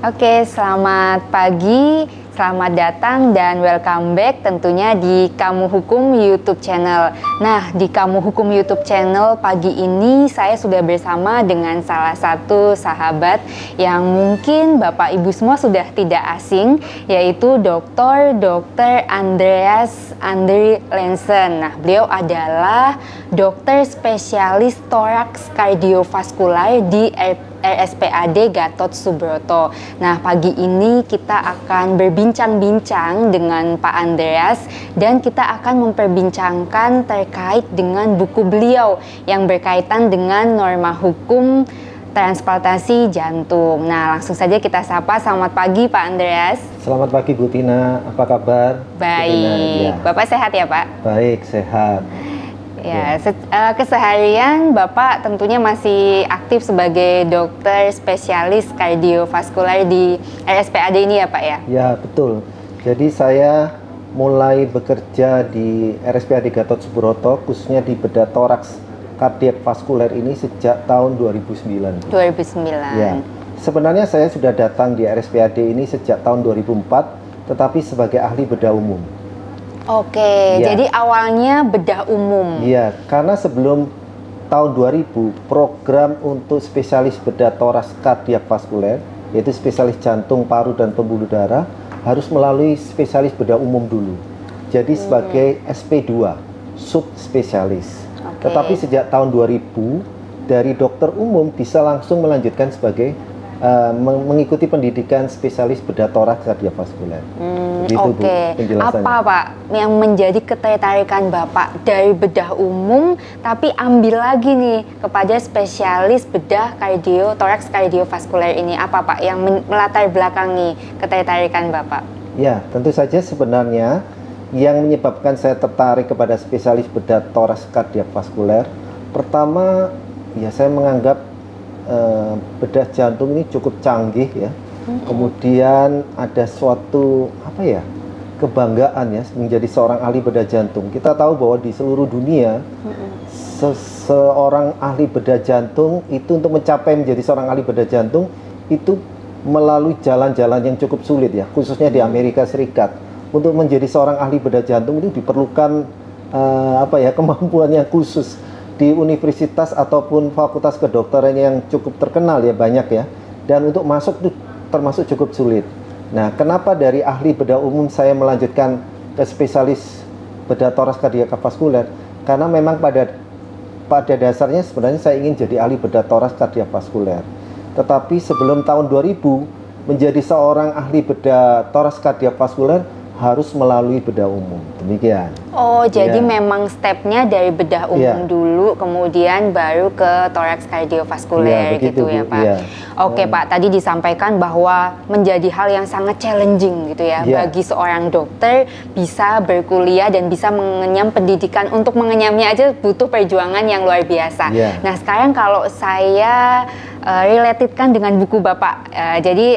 Oke, selamat pagi, selamat datang dan welcome back tentunya di Kamu Hukum YouTube channel. Nah, di Kamu Hukum YouTube channel pagi ini saya sudah bersama dengan salah satu sahabat yang mungkin Bapak Ibu semua sudah tidak asing, yaitu Dr. Andreas Andri Lensen. Nah, beliau adalah dokter spesialis toraks kardiovaskular di RSPAD Gatot Subroto. Nah, pagi ini kita akan berbincang-bincang dengan Pak Andreas dan kita akan memperbincangkan terkait dengan buku beliau yang berkaitan dengan norma hukum transplantasi jantung. Nah, langsung saja kita sapa. Selamat pagi Pak Andreas. Selamat pagi Bu Tina, apa kabar? Baik, ya. Bapak sehat ya Pak? Baik, sehat. Ya, keseharian Bapak tentunya masih aktif sebagai dokter spesialis kardiovaskular di RSPAD ini ya Pak ya? Ya, betul. Jadi saya mulai bekerja di RSPAD Gatot Subroto, khususnya di bedah toraks kardiak vaskuler ini sejak tahun 2009. 2009. Ya, sebenarnya saya sudah datang di RSPAD ini sejak tahun 2004, tetapi sebagai ahli bedah umum. Oke, ya. Jadi awalnya bedah umum. Iya, karena sebelum tahun 2000 program untuk spesialis bedah toraks kardiak vaskuler, yaitu spesialis jantung, paru, dan pembuluh darah, harus melalui spesialis bedah umum dulu. Jadi sebagai SP2, subspesialis. Tetapi sejak tahun 2000, dari dokter umum bisa langsung melanjutkan sebagai mengikuti pendidikan spesialis bedah toraks kardiovaskuler. Oke. Apa Pak yang menjadi ketertarikan Bapak dari bedah umum tapi ambil lagi nih kepada spesialis bedah toraks kardiovaskuler ini? Apa Pak yang melatar belakangi ketertarikan Bapak? Ya, tentu saja sebenarnya yang menyebabkan saya tertarik kepada spesialis bedah toraks kardiovaskuler, pertama ya saya menganggap bedah jantung ini cukup canggih ya. Kemudian ada suatu kebanggaan ya menjadi seorang ahli bedah jantung. Kita tahu bahwa di seluruh dunia seorang ahli bedah jantung itu untuk mencapai menjadi seorang ahli bedah jantung itu melalui jalan-jalan yang cukup sulit ya, khususnya di Amerika Serikat. Untuk menjadi seorang ahli bedah jantung itu diperlukan kemampuan yang khusus. Di universitas ataupun fakultas kedokteran yang cukup terkenal ya, banyak ya, dan untuk masuk itu termasuk cukup sulit. Nah, kenapa dari ahli bedah umum saya melanjutkan ke spesialis bedah toraks kardiak vaskuler? Karena memang pada dasarnya sebenarnya saya ingin jadi ahli bedah toraks kardiak vaskuler. Tetapi sebelum tahun 2000 menjadi seorang ahli bedah toraks kardiak vaskuler harus melalui bedah umum, demikian. Oh, jadi memang stepnya dari bedah umum dulu, kemudian baru ke toraks kardiovaskuler gitu ya Pak. Oke Pak, tadi disampaikan bahwa menjadi hal yang sangat challenging gitu ya bagi seorang dokter bisa berkuliah dan bisa mengenyam pendidikan. Untuk mengenyamnya aja butuh perjuangan yang luar biasa. Nah, sekarang kalau saya relatedkan dengan buku Bapak. Jadi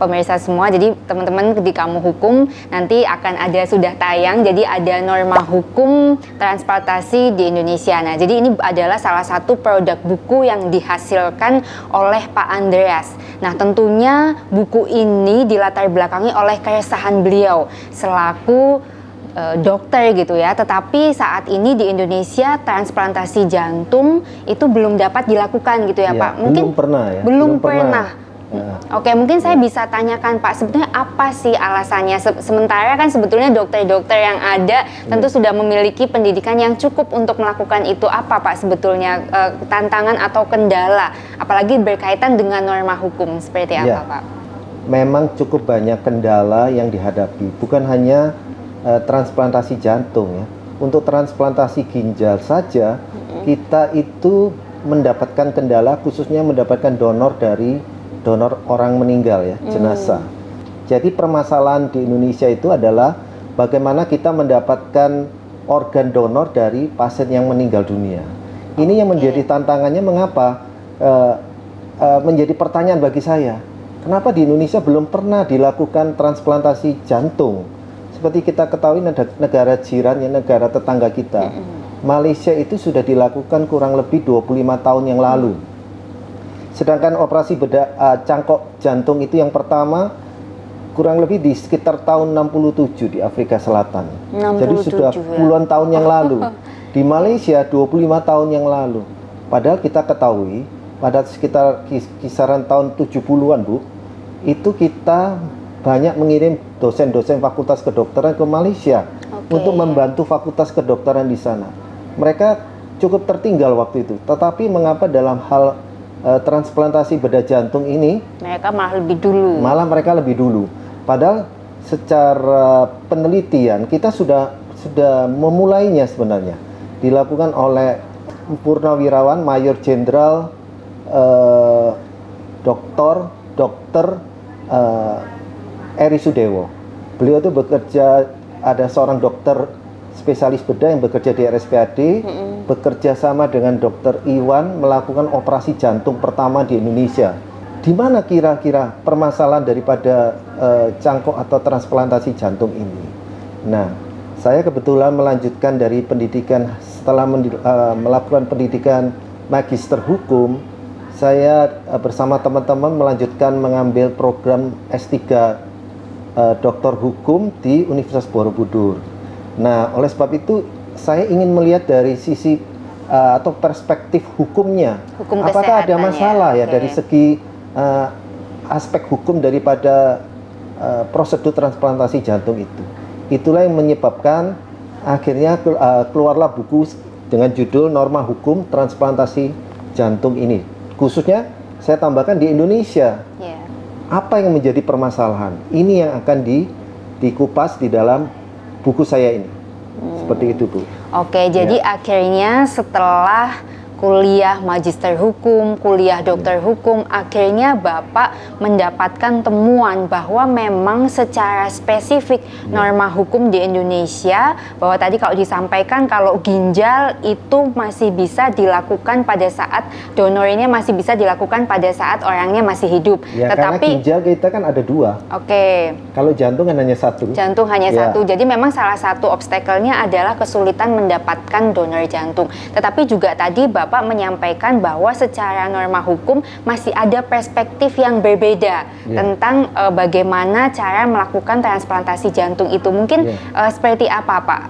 pemirsa semua, jadi teman-teman di Kamu Hukum nanti akan ada sudah tayang. Jadi ada norma hukum transplantasi di Indonesia. Nah, jadi ini adalah salah satu produk buku yang dihasilkan oleh Pak Andreas. Nah, tentunya buku ini dilatar belakangi oleh keresahan beliau selaku dokter gitu ya, tetapi saat ini di Indonesia transplantasi jantung itu belum dapat dilakukan gitu ya Pak. Mungkin belum pernah. Oke, mungkin saya bisa tanyakan Pak, sebenarnya apa sih alasannya? Sementara kan sebetulnya dokter-dokter yang ada tentu sudah memiliki pendidikan yang cukup untuk melakukan itu. Apa Pak sebetulnya tantangan atau kendala, apalagi berkaitan dengan norma hukum seperti apa Pak? Memang cukup banyak kendala yang dihadapi, bukan hanya transplantasi jantung ya. Untuk transplantasi ginjal saja kita itu mendapatkan kendala, khususnya mendapatkan donor orang meninggal ya, jenazah. Jadi permasalahan di Indonesia itu adalah bagaimana kita mendapatkan organ donor dari pasien yang meninggal dunia. Ini yang menjadi tantangannya. Mengapa menjadi pertanyaan bagi saya, kenapa di Indonesia belum pernah dilakukan transplantasi jantung? Seperti kita ketahui negara jiran, negara tetangga kita, Malaysia itu sudah dilakukan kurang lebih 25 tahun yang lalu. Sedangkan operasi bedah cangkok jantung itu yang pertama kurang lebih di sekitar tahun 67 di Afrika Selatan. 67 Jadi sudah puluhan tahun yang lalu. Di Malaysia 25 tahun yang lalu. Padahal kita ketahui pada sekitar kisaran tahun 70-an, Bu, itu kita banyak mengirim dosen-dosen fakultas kedokteran ke Malaysia untuk membantu fakultas kedokteran di sana. Mereka cukup tertinggal waktu itu. Tetapi mengapa dalam hal transplantasi bedah jantung ini mereka malah lebih dulu? Malah mereka lebih dulu. Padahal secara penelitian kita sudah memulainya sebenarnya. Dilakukan oleh Purnawirawan Mayor Jenderal Dr. Eri Sudewo. Beliau itu bekerja, ada seorang dokter spesialis bedah yang bekerja di RSPAD, bekerja sama dengan Dr. Iwan melakukan operasi jantung pertama di Indonesia. Di mana kira-kira permasalahan daripada cangkok atau transplantasi jantung ini? Nah, saya kebetulan melanjutkan dari pendidikan setelah melakukan pendidikan magister hukum. Saya bersama teman-teman melanjutkan mengambil program S3 doktor hukum di Universitas Borobudur. Nah, oleh sebab itu saya ingin melihat dari sisi atau perspektif hukumnya. Apakah ada masalah ya dari segi aspek hukum daripada prosedur transplantasi jantung itu. Itulah yang menyebabkan akhirnya keluarlah buku dengan judul Norma Hukum Transplantasi Jantung ini. Khususnya saya tambahkan di Indonesia. Apa yang menjadi permasalahan? Ini yang akan dikupas di dalam buku saya ini. Seperti itu, Bu. Oke, jadi akhirnya setelah kuliah magister hukum, kuliah dokter hukum, akhirnya Bapak mendapatkan temuan bahwa memang secara spesifik norma hukum di Indonesia, bahwa tadi kalau disampaikan kalau ginjal itu masih bisa dilakukan pada saat donornya masih bisa dilakukan pada saat orangnya masih hidup. Ya, tetapi karena ginjal kita kan ada dua. Kalau jantung kan hanya satu. Jantung hanya satu. Jadi memang salah satu obstacle-nya adalah kesulitan mendapatkan donor jantung. Tetapi juga tadi Bapak menyampaikan bahwa secara norma hukum masih ada perspektif yang berbeda tentang bagaimana cara melakukan transplantasi jantung itu. Mungkin seperti apa, Pak,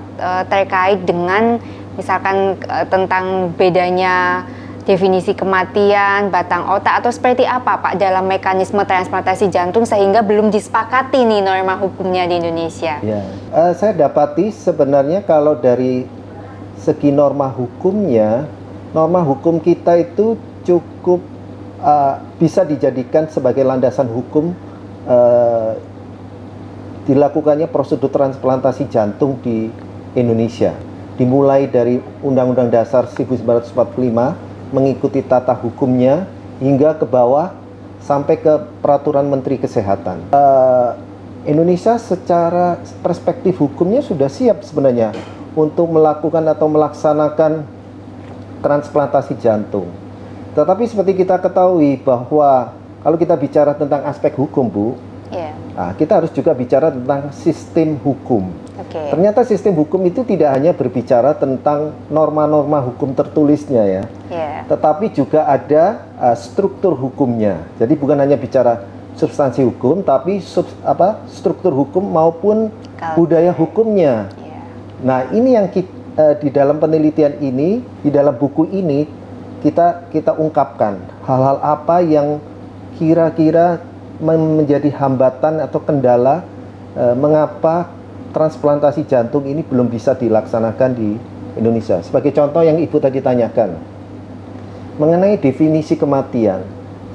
terkait dengan misalkan tentang bedanya definisi kematian, batang otak, atau seperti apa, Pak, dalam mekanisme transplantasi jantung sehingga belum disepakati nih norma hukumnya di Indonesia? Saya dapati sebenarnya kalau dari segi norma hukumnya, norma hukum kita itu cukup bisa dijadikan sebagai landasan hukum dilakukannya prosedur transplantasi jantung di Indonesia. Dimulai dari Undang-Undang Dasar 1945 mengikuti tata hukumnya hingga ke bawah sampai ke Peraturan Menteri Kesehatan. Indonesia secara perspektif hukumnya sudah siap sebenarnya untuk melakukan atau melaksanakan transplantasi jantung. Tetapi seperti kita ketahui bahwa kalau kita bicara tentang aspek hukum, Bu, kita harus juga bicara tentang sistem hukum. Ternyata sistem hukum itu tidak hanya berbicara tentang norma-norma hukum tertulisnya tetapi juga ada struktur hukumnya. Jadi bukan hanya bicara substansi hukum, tapi struktur hukum maupun budaya hukumnya. Nah, ini yang di dalam penelitian ini, di dalam buku ini kita ungkapkan hal-hal apa yang kira-kira menjadi hambatan atau kendala mengapa transplantasi jantung ini belum bisa dilaksanakan di Indonesia. Sebagai contoh yang Ibu tadi tanyakan mengenai definisi kematian,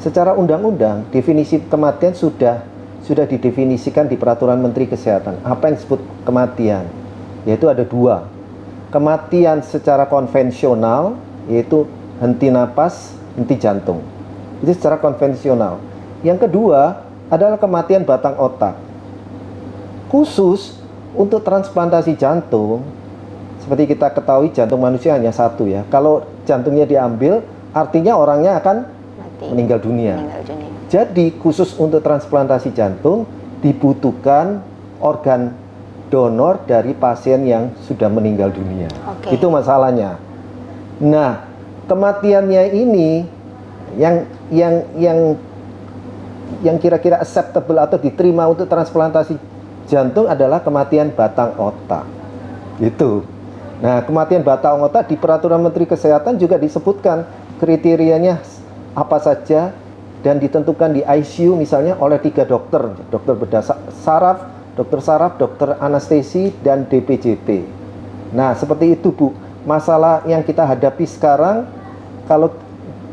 secara undang-undang definisi kematian sudah didefinisikan di Peraturan Menteri Kesehatan. Apa yang disebut kematian? Yaitu ada dua. Kematian secara konvensional, yaitu henti napas, henti jantung. Itu secara konvensional. Yang kedua adalah kematian batang otak. Khusus untuk transplantasi jantung, seperti kita ketahui jantung manusia hanya satu ya. Kalau jantungnya diambil, artinya orangnya akan meninggal dunia. Jadi khusus untuk transplantasi jantung dibutuhkan organ donor dari pasien yang sudah meninggal dunia. Itu masalahnya. Nah, kematiannya ini yang kira-kira acceptable atau diterima untuk transplantasi jantung adalah kematian batang otak. Itu. Nah, kematian batang otak di peraturan Menteri Kesehatan juga disebutkan kriterianya apa saja dan ditentukan di ICU misalnya oleh 3 dokter, dokter bedah saraf, dokter anestesi, dan DPJP. Nah, seperti itu Bu. Masalah yang kita hadapi sekarang, kalau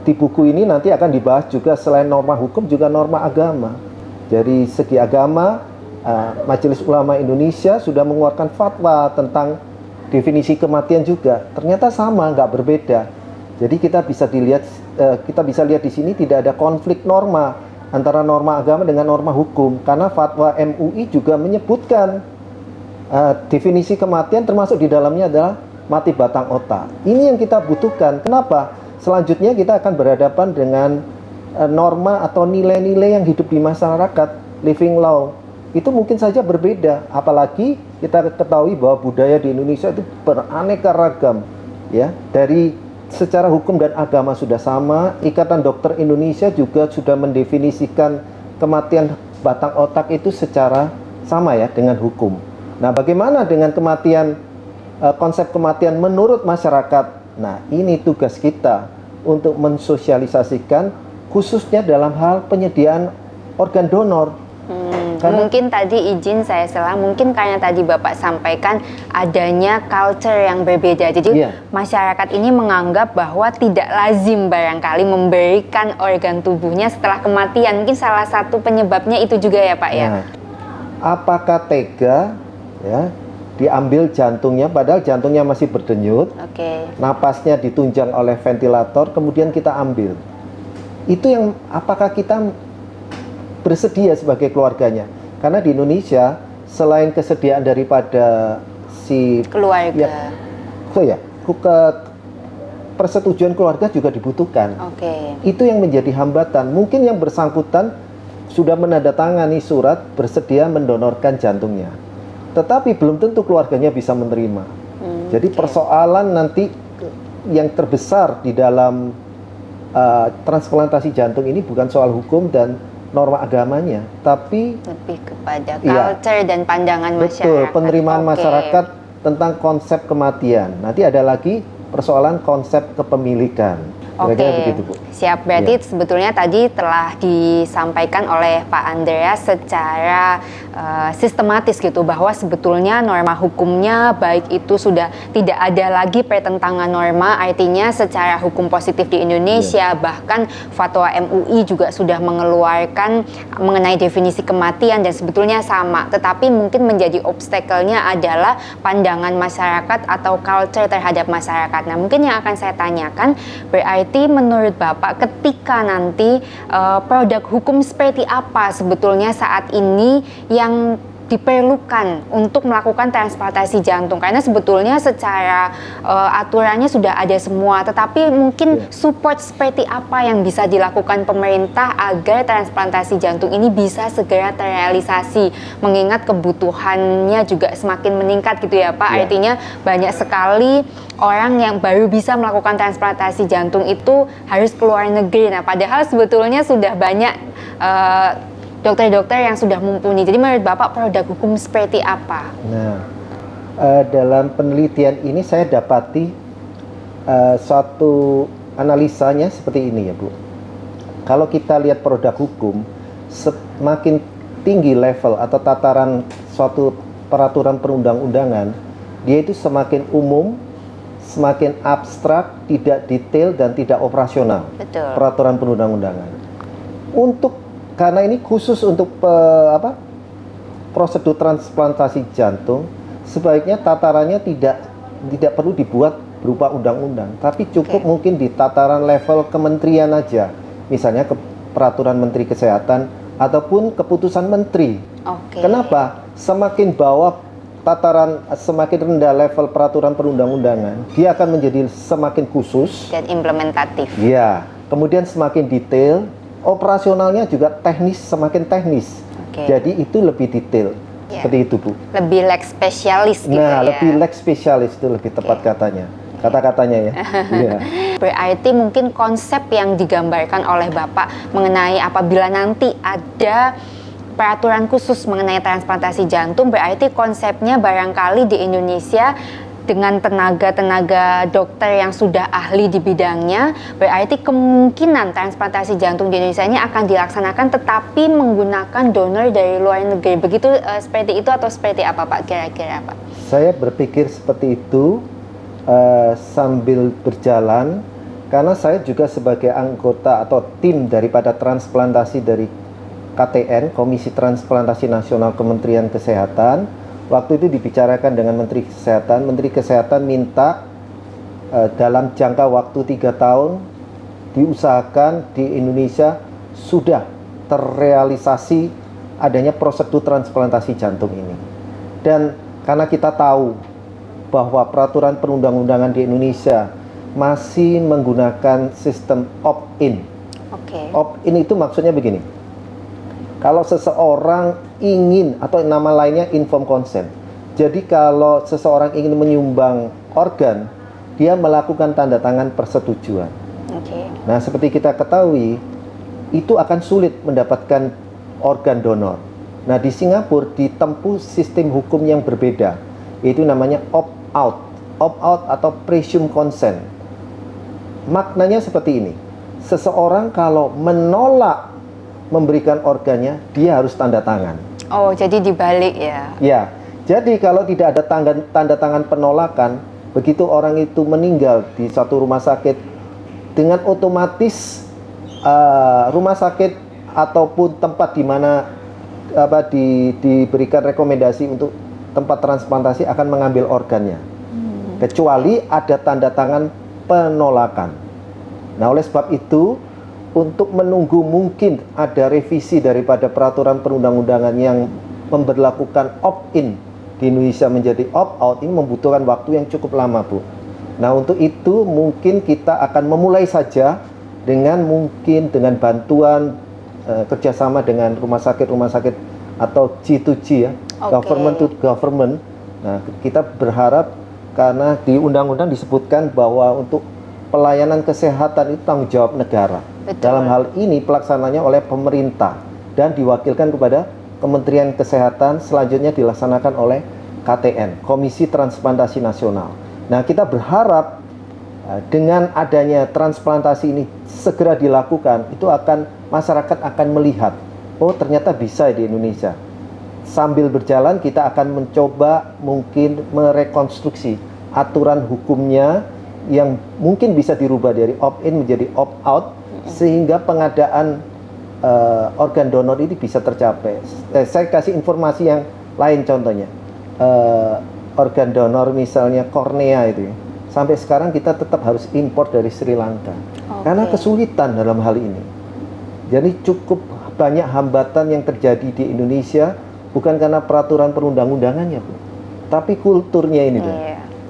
di buku ini nanti akan dibahas juga selain norma hukum juga norma agama. Dari segi agama, Majelis Ulama Indonesia sudah mengeluarkan fatwa tentang definisi kematian juga. Ternyata sama, nggak berbeda. Jadi kita bisa lihat di sini tidak ada konflik norma antara norma agama dengan norma hukum, karena fatwa MUI juga menyebutkan definisi kematian termasuk di dalamnya adalah mati batang otak. Ini yang kita butuhkan. Kenapa? Selanjutnya kita akan berhadapan dengan norma atau nilai-nilai yang hidup di masyarakat, living law. Itu mungkin saja berbeda, apalagi kita ketahui bahwa budaya di Indonesia itu beraneka ragam, ya. Dari secara hukum dan agama sudah sama, Ikatan Dokter Indonesia juga sudah mendefinisikan kematian batang otak itu secara sama ya dengan hukum. Nah, bagaimana dengan kematian, konsep kematian menurut masyarakat? Nah, ini tugas kita untuk mensosialisasikan khususnya dalam hal penyediaan organ donor. Mungkin tadi izin saya salah, mungkin karena tadi Bapak sampaikan adanya culture yang berbeda. Jadi masyarakat ini menganggap bahwa tidak lazim barangkali memberikan organ tubuhnya setelah kematian. Mungkin salah satu penyebabnya itu juga ya Pak ya. Nah, apakah tega ya diambil jantungnya padahal jantungnya masih berdenyut, napasnya ditunjang oleh ventilator, kemudian kita ambil. Itu yang apakah kita bersedia sebagai keluarganya? Karena di Indonesia selain kesediaan daripada si keluarga, persetujuan keluarga juga dibutuhkan. Itu yang menjadi hambatan. Mungkin yang bersangkutan sudah menandatangani surat bersedia mendonorkan jantungnya, tetapi belum tentu keluarganya bisa menerima. Jadi persoalan nanti yang terbesar di dalam transplantasi jantung ini bukan soal hukum dan norma agamanya, tapi lebih kepada culture dan pandangan masyarakat. Betul, penerimaan masyarakat tentang konsep kematian. Nanti ada lagi persoalan konsep kepemilikan. Begitu, Bu. Siap. Berarti sebetulnya tadi telah disampaikan oleh Pak Andreas secara sistematis gitu, bahwa sebetulnya norma hukumnya baik itu sudah tidak ada lagi pertentangan norma, artinya secara hukum positif di Indonesia, bahkan fatwa MUI juga sudah mengeluarkan mengenai definisi kematian dan sebetulnya sama. Tetapi mungkin menjadi obstacle-nya adalah pandangan masyarakat atau culture terhadap masyarakat. Nah, mungkin yang akan saya tanyakan, berarti menurut Bapak ketika nanti produk hukum seperti apa sebetulnya saat ini yang diperlukan untuk melakukan transplantasi jantung? Karena sebetulnya secara aturannya sudah ada semua, tetapi mungkin support seperti apa yang bisa dilakukan pemerintah agar transplantasi jantung ini bisa segera terrealisasi, mengingat kebutuhannya juga semakin meningkat gitu ya Pak. Artinya banyak sekali orang yang baru bisa melakukan transplantasi jantung itu harus keluar negeri. Nah, padahal sebetulnya sudah banyak dokter-dokter yang sudah mumpuni. Jadi menurut Bapak produk hukum seperti apa? Nah, dalam penelitian ini saya dapati suatu analisanya seperti ini ya Bu. Kalau kita lihat produk hukum, semakin tinggi level atau tataran suatu peraturan perundang-undangan, dia itu semakin umum, semakin abstrak, tidak detail dan tidak operasional. Betul. Peraturan perundang-undangan. Karena ini khusus untuk prosedur transplantasi jantung, sebaiknya tatarannya tidak perlu dibuat berupa undang-undang, tapi cukup mungkin di tataran level kementerian aja, misalnya peraturan Menteri Kesehatan ataupun keputusan Menteri. Kenapa? Semakin bawah tataran, semakin rendah level peraturan perundang-undangan, dia akan menjadi semakin khusus dan implementatif. Ya, kemudian semakin detail. Operasionalnya juga teknis, semakin teknis. Jadi itu lebih detail. Seperti itu Bu. Lebih leg spesialis gitu ya. Nah, lebih leg spesialis itu lebih tepat katanya. Kata-katanya ya. berarti mungkin konsep yang digambarkan oleh Bapak mengenai apabila nanti ada peraturan khusus mengenai transplantasi jantung, berarti konsepnya barangkali di Indonesia dengan tenaga-tenaga dokter yang sudah ahli di bidangnya, berarti kemungkinan transplantasi jantung di Indonesia ini akan dilaksanakan tetapi menggunakan donor dari luar negeri. Begitu seperti itu atau seperti apa Pak kira-kira Pak? Saya berpikir seperti itu sambil berjalan, karena saya juga sebagai anggota atau tim daripada transplantasi dari KTN, Komisi Transplantasi Nasional Kementerian Kesehatan. Waktu itu dibicarakan dengan Menteri Kesehatan minta dalam jangka waktu 3 tahun diusahakan di Indonesia sudah terrealisasi adanya prosedur transplantasi jantung ini. Dan karena kita tahu bahwa peraturan perundang-undangan di Indonesia masih menggunakan sistem opt-in. Opt-in itu maksudnya begini, kalau seseorang ingin, atau nama lainnya informed consent. Jadi kalau seseorang ingin menyumbang organ, dia melakukan tanda tangan persetujuan. Nah, seperti kita ketahui, itu akan sulit mendapatkan organ donor. Nah, di Singapura ditempuh sistem hukum yang berbeda, yaitu namanya opt-out. Opt-out atau presumed consent. Maknanya seperti ini. Seseorang kalau menolak memberikan organnya, dia harus tanda tangan. Oh, jadi dibalik ya? Ya, jadi kalau tidak ada tanda tangan penolakan, begitu orang itu meninggal di suatu rumah sakit, dengan otomatis rumah sakit ataupun tempat di mana diberikan rekomendasi untuk tempat transplantasi akan mengambil organnya, kecuali ada tanda tangan penolakan. Nah, oleh sebab itu, untuk menunggu mungkin ada revisi daripada peraturan perundang-undangan yang memberlakukan opt-in di Indonesia menjadi opt-out, ini membutuhkan waktu yang cukup lama, Bu. Nah, untuk itu mungkin kita akan memulai saja dengan bantuan kerjasama dengan rumah sakit atau G2G ya, government to government. Nah, kita berharap, karena di undang-undang disebutkan bahwa untuk pelayanan kesehatan itu tanggung jawab negara. Betul. Dalam hal ini pelaksananya oleh pemerintah dan diwakilkan kepada Kementerian Kesehatan, selanjutnya dilaksanakan oleh KTN, Komisi Transplantasi Nasional. Nah, kita berharap dengan adanya transplantasi ini segera dilakukan, itu masyarakat akan melihat, oh ternyata bisa di Indonesia. Sambil berjalan kita akan mencoba mungkin merekonstruksi aturan hukumnya yang mungkin bisa dirubah dari opt-in menjadi opt-out, sehingga pengadaan organ donor ini bisa tercapai. Saya kasih informasi yang lain, contohnya organ donor misalnya kornea itu ya, sampai sekarang kita tetap harus impor dari Sri Lanka karena kesulitan dalam hal ini. Jadi cukup banyak hambatan yang terjadi di Indonesia, bukan karena peraturan perundang-undangannya, Bu, tapi kulturnya ini,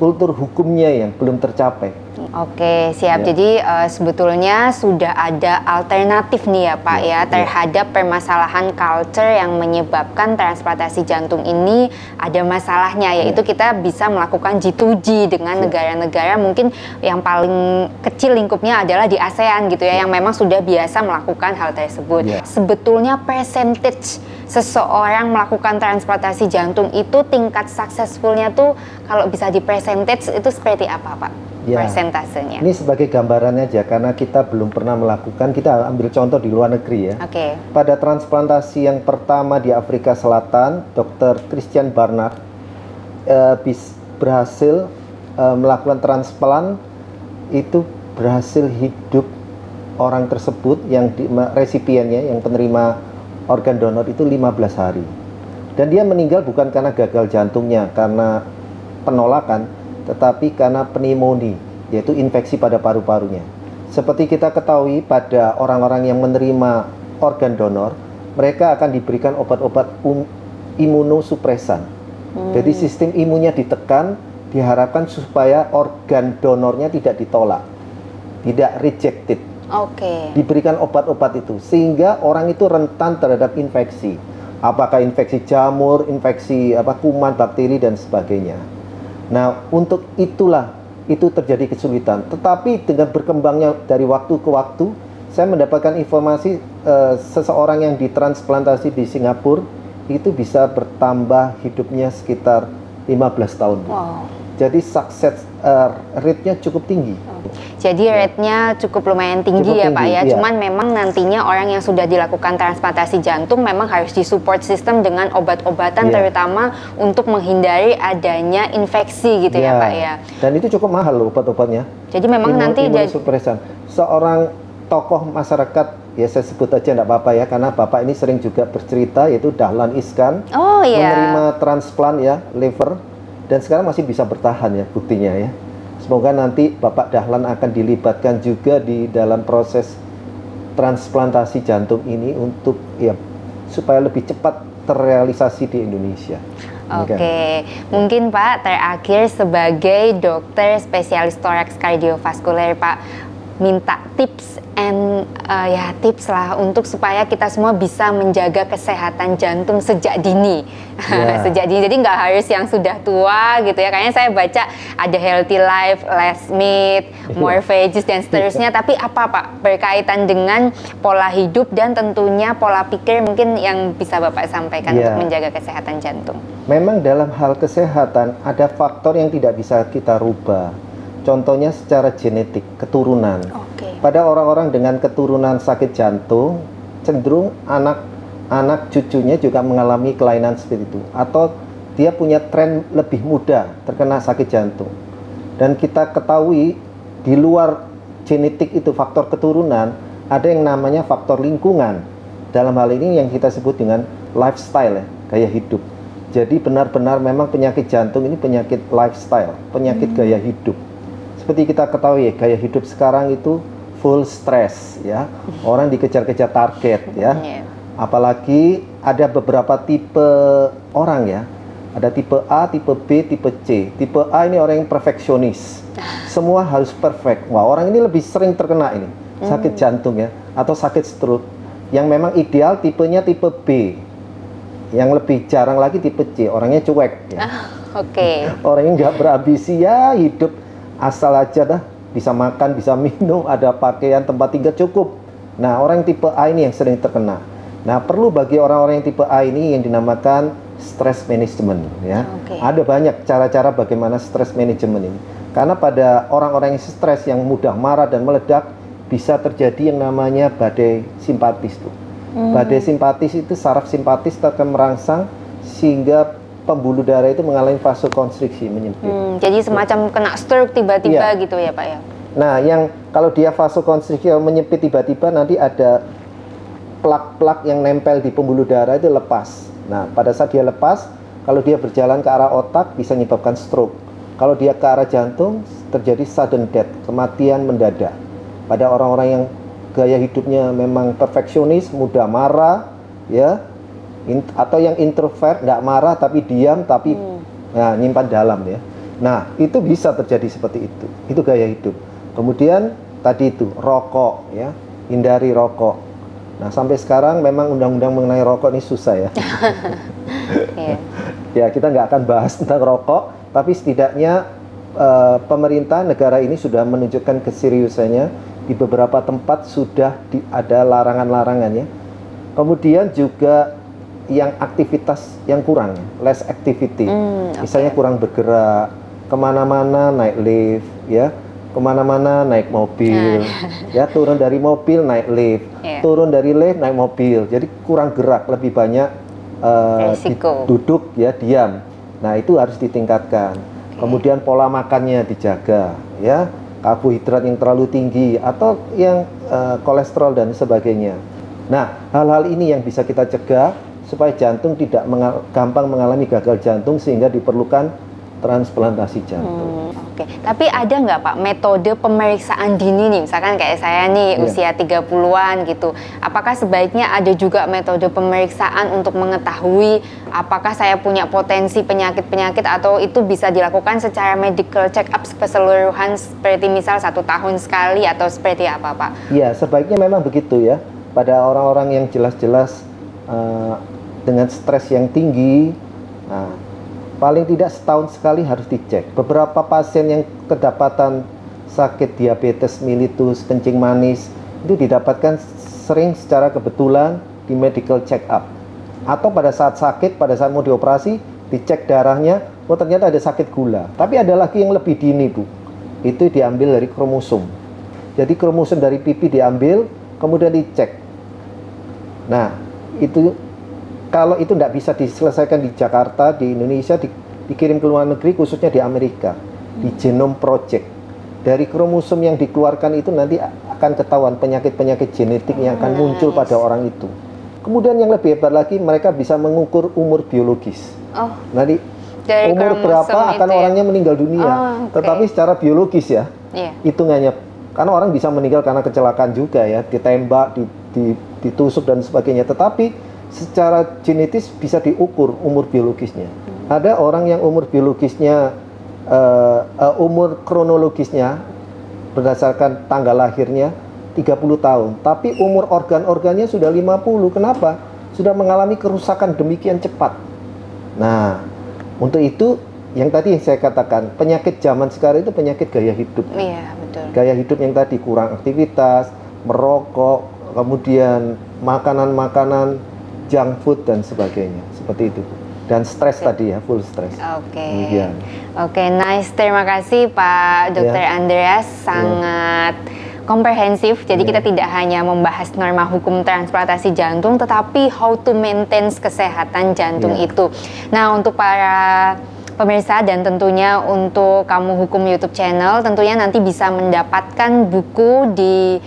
kultur hukumnya yang belum tercapai. Oke, siap. Jadi sebetulnya sudah ada alternatif nih ya Pak terhadap permasalahan culture yang menyebabkan transplantasi jantung ini ada masalahnya, yaitu kita bisa melakukan G2G dengan negara-negara mungkin yang paling kecil lingkupnya adalah di ASEAN gitu ya, yang memang sudah biasa melakukan hal tersebut. Sebetulnya percentage seseorang melakukan transplantasi jantung itu tingkat successfulnya tuh kalau bisa di percentage itu seperti apa Pak? Persentasenya. Ini sebagai gambarannya aja, karena kita belum pernah melakukan. Kita ambil contoh di luar negeri ya. Pada transplantasi yang pertama di Afrika Selatan, Dr. Christian Barnard berhasil melakukan transplant, itu berhasil hidup orang tersebut yang resipiennya, yang penerima organ donor itu 15 hari. Dan dia meninggal bukan karena gagal jantungnya, karena penolakan, tetapi karena pneumonia, yaitu infeksi pada paru-parunya. Seperti kita ketahui, pada orang-orang yang menerima organ donor, mereka akan diberikan obat-obat imunosupresan. Jadi sistem imunnya ditekan, diharapkan supaya organ donornya tidak ditolak, tidak rejected. Diberikan obat-obat itu, sehingga orang itu rentan terhadap infeksi. Apakah infeksi jamur, infeksi kuman, bakteri, dan sebagainya. Nah, untuk itulah itu terjadi kesulitan. Tetapi dengan berkembangnya dari waktu ke waktu, saya mendapatkan informasi seseorang yang ditransplantasi di Singapura itu bisa bertambah hidupnya sekitar 15 tahun. Wow. Jadi sukses rate-nya cukup tinggi. Jadi rate-nya cukup lumayan tinggi Cukup ya Pak tinggi, ya. iya. Cuman memang nantinya orang yang sudah dilakukan transplantasi jantung memang harus disupport sistem dengan obat-obatan, Iya. terutama untuk menghindari adanya infeksi gitu ya Pak ya. Dan itu cukup mahal loh obat-obatnya. Jadi memang nanti imunosupresan. Seorang tokoh masyarakat, ya saya sebut aja enggak apa-apa ya, karena Bapak ini sering juga bercerita, yaitu Dahlan Iskan. Oh iya. Menerima transplant ya, liver, dan sekarang masih bisa bertahan ya buktinya ya. Semoga nanti Bapak Dahlan akan dilibatkan juga di dalam proses transplantasi jantung ini untuk ya supaya lebih cepat terrealisasi di Indonesia. Oke, mungkin Pak terakhir sebagai dokter spesialis thorax kardiovaskuler Pak minta tips tips lah untuk supaya kita semua bisa menjaga kesehatan jantung sejak dini. Yeah. Sejak dini, jadi nggak harus yang sudah tua gitu ya. Kayaknya saya baca ada healthy life, less meat, more veggies dan seterusnya. Tapi apa Pak berkaitan dengan pola hidup dan tentunya pola pikir mungkin yang bisa Bapak sampaikan untuk menjaga kesehatan jantung? Memang dalam hal kesehatan ada faktor yang tidak bisa kita rubah. Contohnya secara genetik, keturunan. Pada orang-orang dengan keturunan sakit jantung, cenderung anak cucunya juga mengalami kelainan seperti itu. Atau dia punya tren lebih muda terkena sakit jantung. Dan kita ketahui di luar genetik itu faktor keturunan, ada yang namanya faktor lingkungan. Dalam hal ini yang kita sebut dengan lifestyle, ya, gaya hidup. Jadi benar-benar memang penyakit jantung ini penyakit lifestyle, penyakit gaya hidup. Seperti kita ketahui ya, gaya hidup sekarang itu full stress ya. Orang dikejar-kejar target ya. Apalagi ada beberapa tipe orang ya. Ada tipe A, tipe B, tipe C. Tipe A ini orang yang perfeksionis. Semua harus perfect. Wah, orang ini lebih sering terkena ini sakit jantung ya, atau sakit stroke. Yang memang ideal tipenya tipe B. Yang lebih jarang lagi tipe C, orangnya cuek ya. Orangnya nggak berambisi ya, hidup asal aja dah, bisa makan, bisa minum, ada pakaian, tempat tinggal cukup. Nah, orang yang tipe A ini yang sering terkena. Nah, perlu bagi orang-orang yang tipe A ini yang dinamakan stress management ya. Ada banyak cara-cara bagaimana stress management ini. Karena pada orang-orang yang stres, yang mudah marah dan meledak, bisa terjadi yang namanya badai simpatis tuh. Badai simpatis itu saraf simpatis akan merangsang sehingga pembuluh darah itu mengalami vasokonstriksi, menyempit. Jadi semacam kena stroke tiba-tiba gitu ya Pak ya? Nah, yang kalau dia vasokonstriksi menyempit tiba-tiba, nanti ada plak-plak yang nempel di pembuluh darah itu lepas. Nah, pada saat dia lepas, kalau dia berjalan ke arah otak bisa menyebabkan stroke. Kalau dia ke arah jantung, terjadi sudden death, kematian mendadak. Pada orang-orang yang gaya hidupnya memang perfeksionis, mudah marah, ya, atau yang introvert, nggak marah tapi diam, tapi nyimpan dalam ya. Nah, itu bisa terjadi seperti itu. Itu gaya hidup. Kemudian tadi itu rokok ya, hindari rokok. Nah, sampai sekarang memang undang-undang mengenai rokok ini susah ya. Ya, kita nggak akan bahas tentang rokok, tapi setidaknya pemerintah negara ini sudah menunjukkan keseriusannya. Di beberapa tempat sudah ada larangan-larangannya. Kemudian juga yang aktivitas yang kurang, less activity, misalnya kurang bergerak, kemana-mana naik lift, ya, kemana-mana naik mobil, ya, turun dari mobil naik lift, turun dari lift naik mobil, jadi kurang gerak, lebih banyak duduk, ya, diam. Nah, itu harus ditingkatkan. Kemudian pola makannya dijaga, ya, karbohidrat yang terlalu tinggi atau yang kolesterol dan sebagainya. Nah, hal-hal ini yang bisa kita cegah supaya jantung tidak gampang mengalami gagal jantung sehingga diperlukan transplantasi jantung. Tapi ada nggak Pak metode pemeriksaan dini nih, misalkan kayak saya nih usia 30-an gitu, apakah sebaiknya ada juga metode pemeriksaan untuk mengetahui apakah saya punya potensi penyakit-penyakit, atau itu bisa dilakukan secara medical check up keseluruhan seperti misal 1 tahun sekali atau seperti apa Pak? Iya, sebaiknya memang begitu ya, pada orang-orang yang jelas-jelas dengan stres yang tinggi. Nah, paling tidak setahun sekali harus dicek. Beberapa pasien yang kedapatan sakit diabetes mellitus, kencing manis, itu didapatkan sering secara kebetulan di medical check up. Atau pada saat sakit, pada saat mau dioperasi, dicek darahnya, oh ternyata ada sakit gula. Tapi ada lagi yang lebih dini, Bu. Itu diambil dari kromosom. Jadi kromosom dari pipi diambil, kemudian dicek. Nah, itu kalau itu tidak bisa diselesaikan di Jakarta, di Indonesia, dikirim ke luar negeri, khususnya di Amerika, di Genome Project. Dari kromosom yang dikeluarkan itu nanti akan ketahuan penyakit-penyakit genetik yang akan muncul pada orang itu. Kemudian yang lebih hebat lagi, mereka bisa mengukur umur biologis. Nanti dari umur berapa akan orangnya meninggal dunia. Tetapi secara biologis ya, hitungannya. Karena orang bisa meninggal karena kecelakaan juga ya, ditembak, ditusuk dan sebagainya. Tetapi secara genetis bisa diukur umur biologisnya. Ada orang yang umur biologisnya, umur kronologisnya berdasarkan tanggal lahirnya 30 tahun, tapi umur organ-organnya sudah 50. Kenapa? Sudah mengalami kerusakan demikian cepat. Nah, untuk itu yang tadi saya katakan, penyakit zaman sekarang itu penyakit gaya hidup. Iya, betul. Gaya hidup yang tadi kurang aktivitas, merokok, kemudian makanan-makanan junk food dan sebagainya, seperti itu. Dan stres tadi ya, full stres. Oke, nice. Terima kasih Pak Dr. Andreas, sangat komprehensif. Jadi kita tidak hanya membahas norma hukum transplantasi jantung, tetapi how to maintain kesehatan jantung itu. Nah, untuk para pemirsa dan tentunya untuk Kamu Hukum YouTube channel, tentunya nanti bisa mendapatkan buku di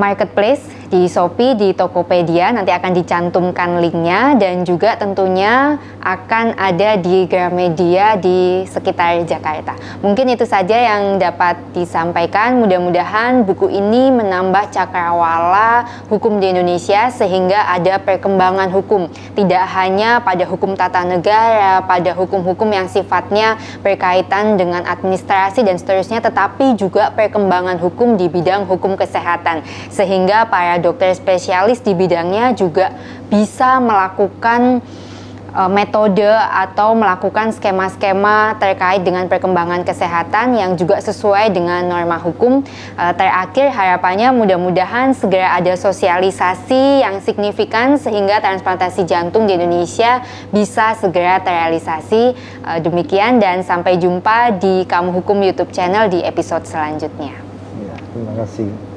Marketplace, di Shopee, di Tokopedia, nanti akan dicantumkan linknya, dan juga tentunya akan ada di Gramedia di sekitar Jakarta. Mungkin itu saja yang dapat disampaikan. Mudah-mudahan buku ini menambah cakrawala hukum di Indonesia sehingga ada perkembangan hukum, tidak hanya pada hukum tata negara, pada hukum-hukum yang sifatnya berkaitan dengan administrasi dan seterusnya, tetapi juga perkembangan hukum di bidang hukum kesehatan, sehingga para dokter spesialis di bidangnya juga bisa melakukan metode atau melakukan skema-skema terkait dengan perkembangan kesehatan yang juga sesuai dengan norma hukum. Terakhir, harapannya mudah-mudahan segera ada sosialisasi yang signifikan sehingga transplantasi jantung di Indonesia bisa segera terrealisasi. Demikian, dan sampai jumpa di Kamu Hukum YouTube channel di episode selanjutnya. Ya, terima kasih.